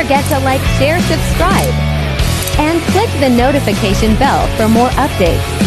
forget to like, share, subscribe, and click the notification bell for more updates.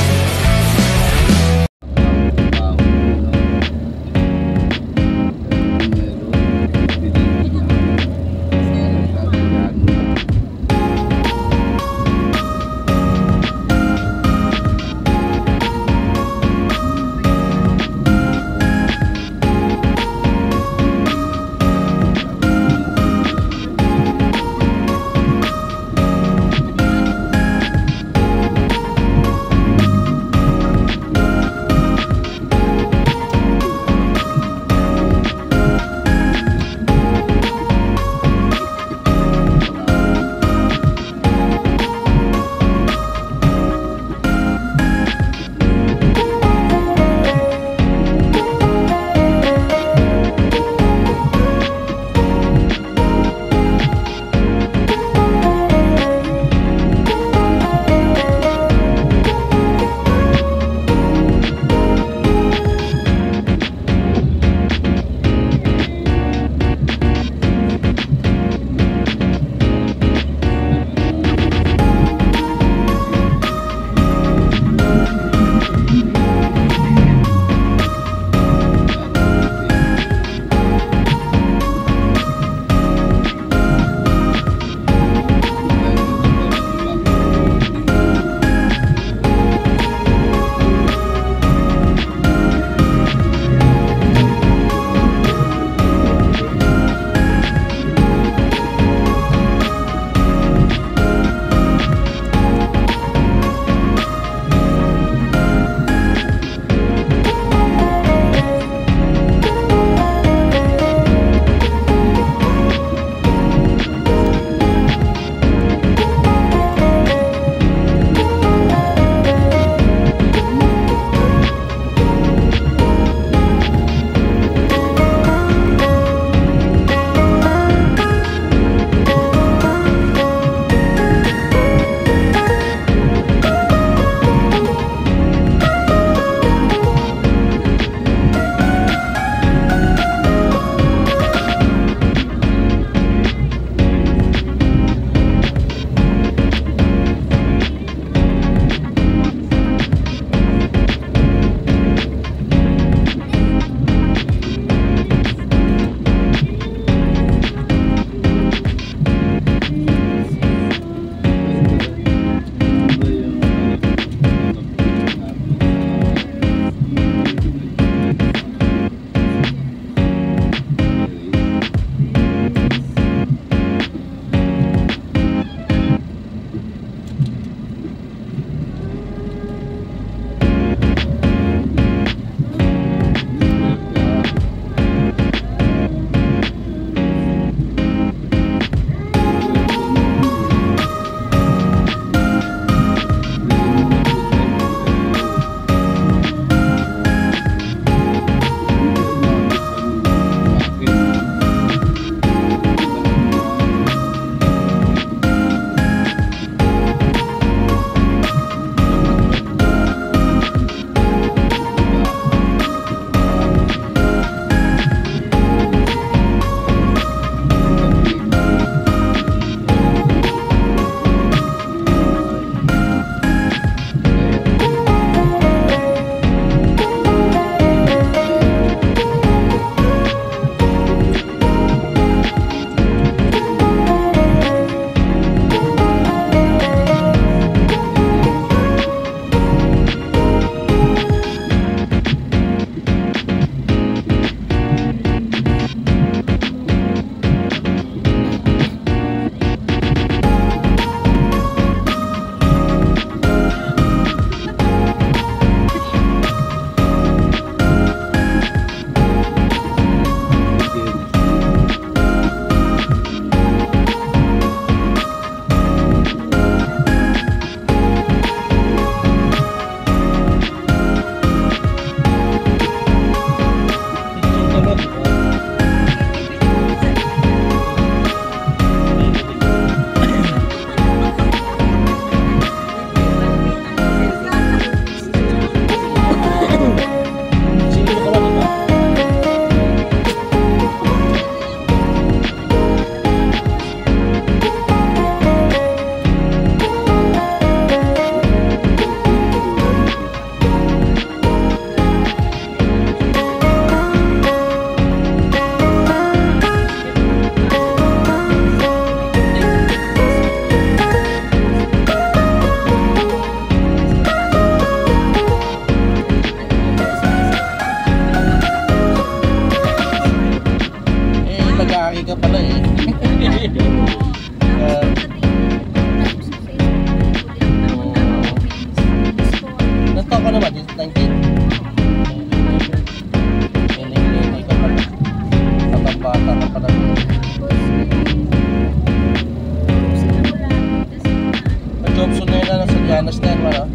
Marianas na yan, wala?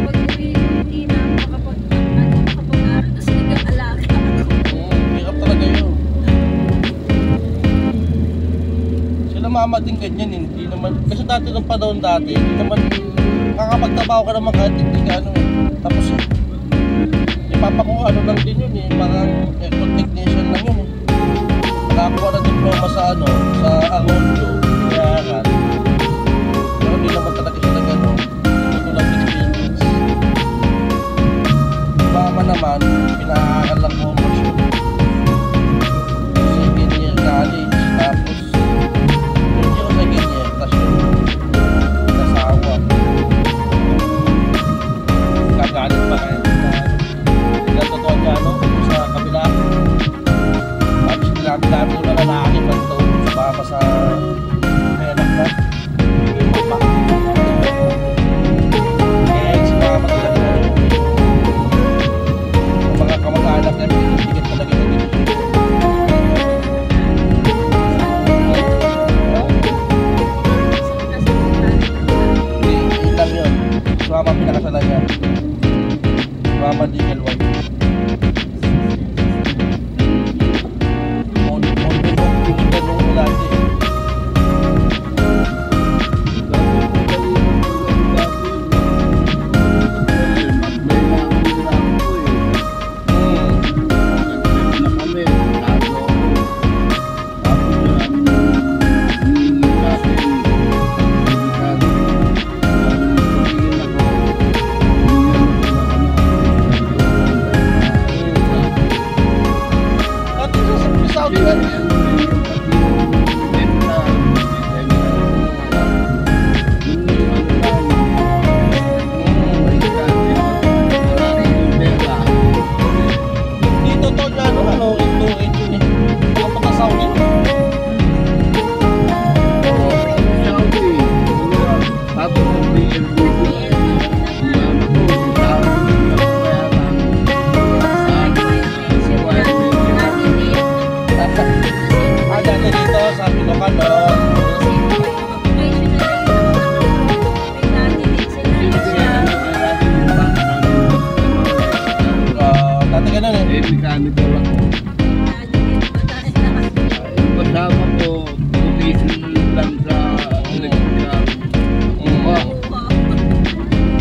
Pag-uwi ko, hindi na makapag-aral kasi nag-aalaga ako. Hirap talaga yun. Sila mama din ganyan, hindi naman, kasi dati ng panahon dati, hindi naman, kakapagtabaho ka naman kahit hindi ka ano eh. Tapos ipapakuha ano lang din yun eh, mga aircon technician lang yun eh. Nakakuha na diploma sa ano, sa Arroyo, kaya nga. Pero hindi naman talaga sila gano'n, hindi lang experience. Mama naman, pinaaral lang commerce yun. Second year college, tapos hindi ko second year, tapos yung nasawa. Kagalit pa kayo na totoo niya ano, sa kabila. Tapos dami ko na lalaki pa ito, sumama sa menak na. Eh, sumama talaga na yun. Ang mga kamag-anak niya, pinigit talaga na dito. Hindi lang yun. Sumama pinakasalan niya. Sumama legal wife.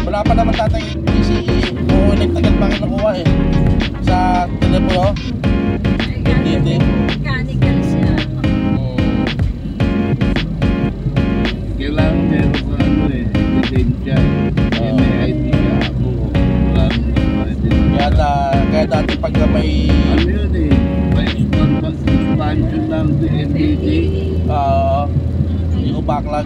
Wala pa naman tatay PCE o nagtagal pa kinukuha eh sa telepono. Hindi. Mechanical siya. Kailangan meron ka ano eh, ebidensya eh. May idea ako. Wala naman idea. Kaya dati pagka may ano yun eh, may expansion ng DNDT. yung backlog.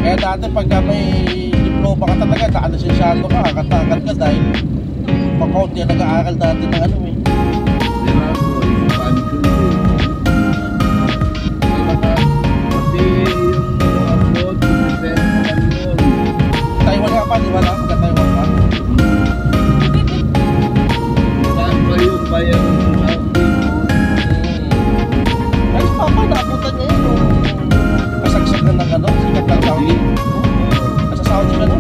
Kaya dati pagka may diploma ka talaga, kaka-lisensyado ka, katakat ka dahil pag-count yan nag-aaral dati ng ano eh. Diba ko, expansion eh. Pati yung abroad, depende naman yun. Taiwan nga pa, di ba lang? Magka-Taiwan ka? Saan ba yung bayan ng Saudi? Ay, papa, naabutan niya yun. Kasagsak na ng ano, sikat ng Saudi. Nasa Saudi ka no?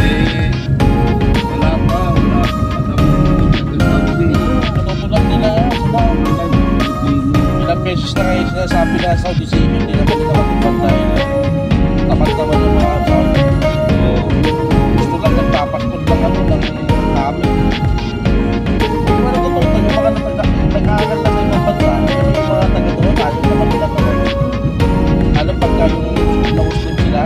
Eh, wala pa alam mo sa Saudi. Natutunan nila sila. Ilang beses na kayo sinasabi na Saudi sa inyo, hindi naman nila matupad dahil tapat naman yung mga Saudi. Gusto lang nagpapaskot ng ano, ng kami. Hindi mo natutunan yung mga nag-aaral na sa ibang bansa, yung mga taga doon, ayaw naman nila naman. Alam pagka yung na-Muslim sila,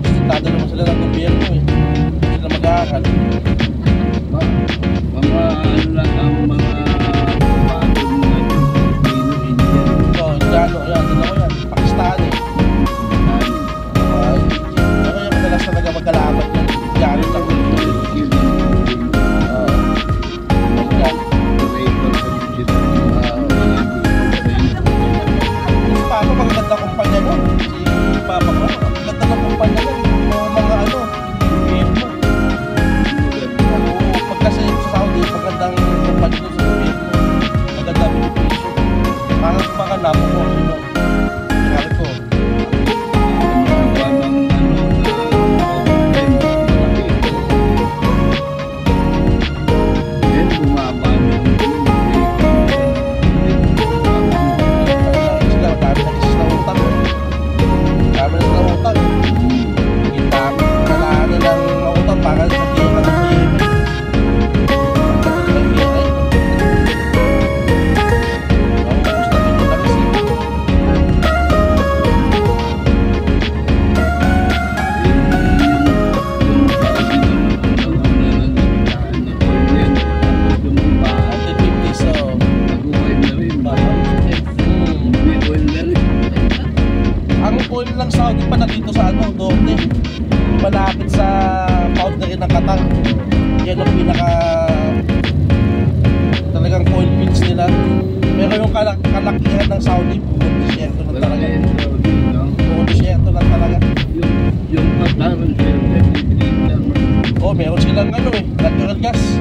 sintado naman sila ng gobyerno eh. Hindi sila mag-aaral. Mga ano lang ang mga bagong na Filipino, Indian. So, Indiano, yan, dalawa yan. Pakistan eh. Pero yung madalas talaga magkalaban yan. Indiano lang. Si Papa, magaganda kumpanya no? Si Papa ko, magaganda ng kumpanya yan. Yung mga ano, gobyerno. Oo, pag kasi sa Saudi, magandang kumpanya doon sa gobyerno. Maganda beneficio. Parang kumakanap ko, sino? Sabi ko, Qatar. Yan ang pinaka talagang oil fields nila. Pero yung kalakihan ng Saudi, puro disyerto na talaga. Puro disyerto na talaga. Yung Qatar, Meron silang ano natural gas.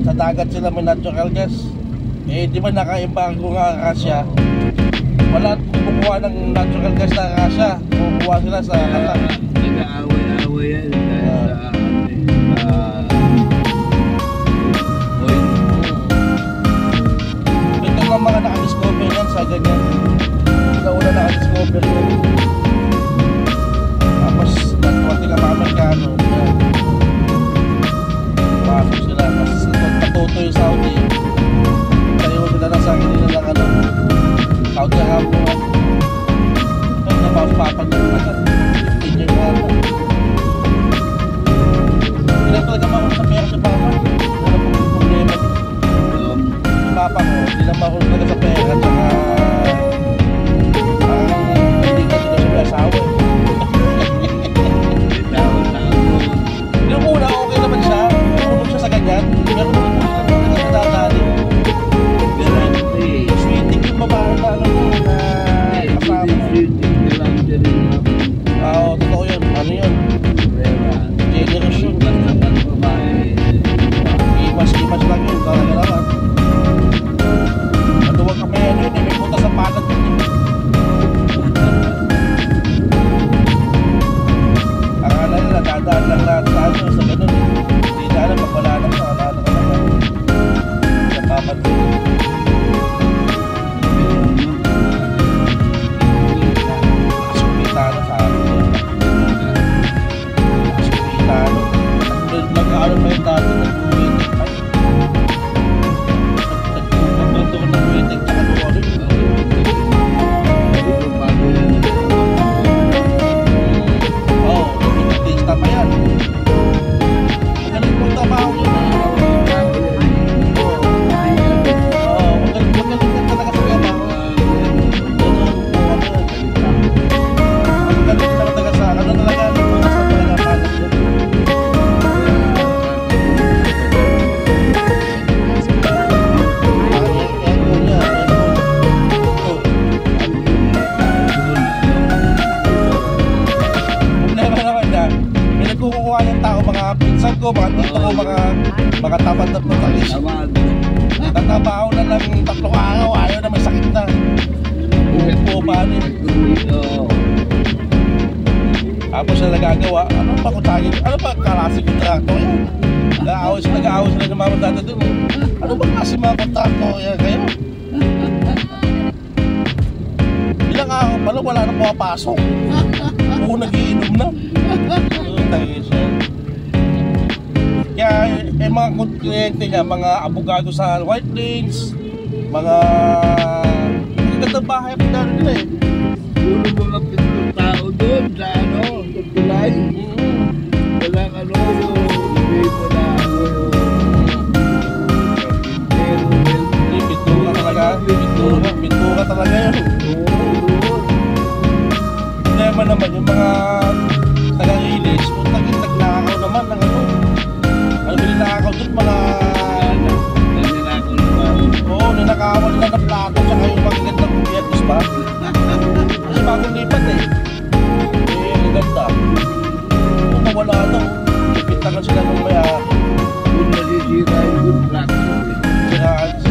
Sa dagat sila may natural gas. Di ba naka-embargo nga Russia? Wala kumukuha ng natural gas na Russia. Kumukuha sila sa Qatar. Nag-aaway-aaway yan. Ito lang mga naka-discover yan sa ganyan. Una naka-discover yan. Tapos nagtuwating ang mga Amerikano. Pasok sila. Mas patuto yung Saudi. Tayo sila na sa akin nila ng Saudi Arabia. Napapapan na agad. 15 years na. Hindi lang talaga mahulog sa pera sa papa. Wala po yung problema. Si papa ko, hindi lang mahulog talaga sa pera. Tsaka parang hindi ka sila sa asawa. Yung una, okay naman siya. Mahulog siya sa ganyan. Pero nung una sa dadali. Sweeting yung babae na ano na kasama. Oo, totoo yun. Ano yun? Generation. Imas lang yun. Talaga naman. Maduwag ka pa yan yun. May puta sa palat yun. Akala nila, dadaan lang lahat sa ano. Sa ganun. Hindi na alam, pag wala na siya. Wala na ka naman. Sa papat yun. Sumitano sa akin yun. Sumitano. Nag-aaral pa yung dati nag-uwitig. Nagtutukan ng uwitig. Tsaka doon ano yun. Oo, nag-tista pa yan. Magaling po trabaho yun. Oo, magaling ka talaga sa trabaho. Magaling ka talaga sa ano talaga. Sa talaga palas yun. Kukuha yung tao, mga pinsan ko, mga tito ko, mga tamad na patalis. Tatabaho na lang 3 araw, ayaw na may sakit na. Upo pa rin. Tapos na nagagawa, ano pa kutangin? Ano pa klase kontrakto yan? Nag-aaway sila ng mga dati dun. Ano ba klase mga kontrakto yan kayo? Ilang araw pala wala na pumapasok. Oo, nag-iinom na. Kaya mga kliyente niya, mga abogado sa White Plains, mga magandang bahay pa dahil nila Puro mga pitong tao doon sa ano, sa tulay. Walang ano yung ibig mo na ano yung pintura talaga, pintura talaga yun. Problema naman yung mga taga-release, kung nagnakaw naman ng ano ninakaw doon, mga ninakawan nila ng plato tsaka yung magagandang kumiyatos ba? Kasi bagong lipat ang ganda. Kung mawala daw, ipintangan sila ng may-ari. kung nasisira yung plato.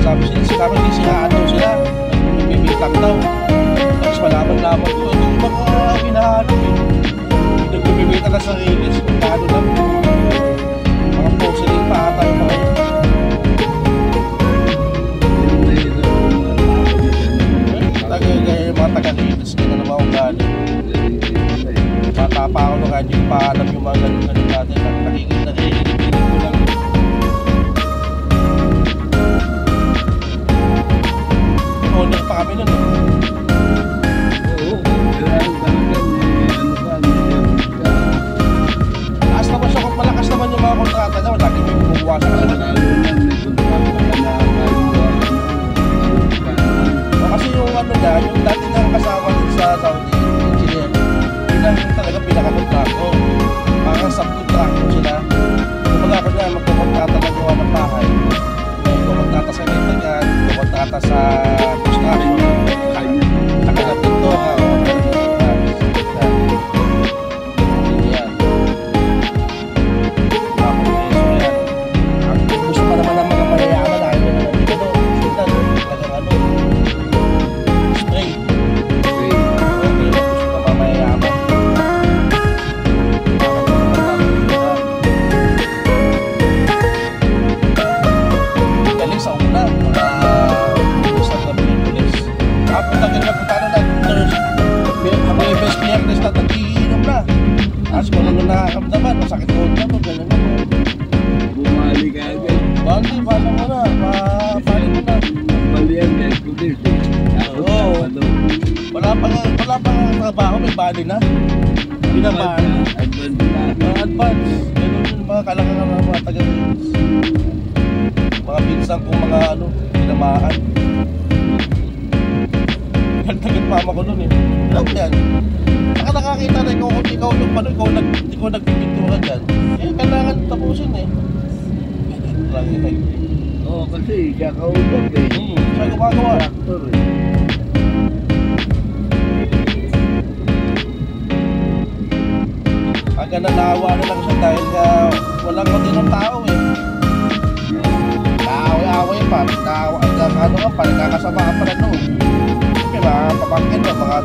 Sabi sisiraan daw sila, nagbibintang daw. Tapos malaman-laman ko, ito yung mga hinahanap nagbibintang na sa release, kung paano lang. Mga porcelain pa ata yung mga yun. Mga taga-release, gano'n naman akong galing. Matapa ako na kahit yung paalam yung mga ganun-ganun natin. Nakikinig ko lang. Owner pa kami nun. Malakas naman yung mga kontrata niya, lagi may bumubuwa sa kanila. Kasi yung ano niya, yung dati niyang kasama din sa Saudi engineer, yun ang talaga pinakakontrato. Para parang subcontractor sila. Kumbaga ko na magkukontrata ng gawa ng bahay. May kumontrata sa electrical, kumontrata sa construction. Nakalat dito ha. Yan. Ang gusto pa naman ng mga mayayaman dahil na naman dito. Sila talagang ano. Spray. Okay, gusto pa mamayayaman. Galing sa una, isang gabi yung pulis. Ako tagal na punta na nurse. May best player na sa nag-iinom na. Tapos kung ano nakakamdaman, masakit ko na mo, ganyan na mo. Bumalik ka agad. Bandi, pasok mo na, papalit mo na. Balian yan, pulis. Oo. Wala pa nga trabaho, may bali na. Binabahan. Advance na. Mga advance. Ganun yung mga kalangan ng mga taga-rins. Mga pinsang kung mga ano, pinamaan. Tagal mama ko nun eh. Alam yan. Saka nakakita na ikaw yung pano, ikaw nagpipintura dyan. Eh, kailangan tapusin eh. Lang yun eh. Oo, kasi siya kausap eh. Siya gumagawa. Actor eh. Hanggang nanawa na lang siya dahil walang matinong tao eh. Naaway-away pa. Hanggang ano ka pa, nagkakasama ka pa na noon. Kaya mga pamangkin mo, mga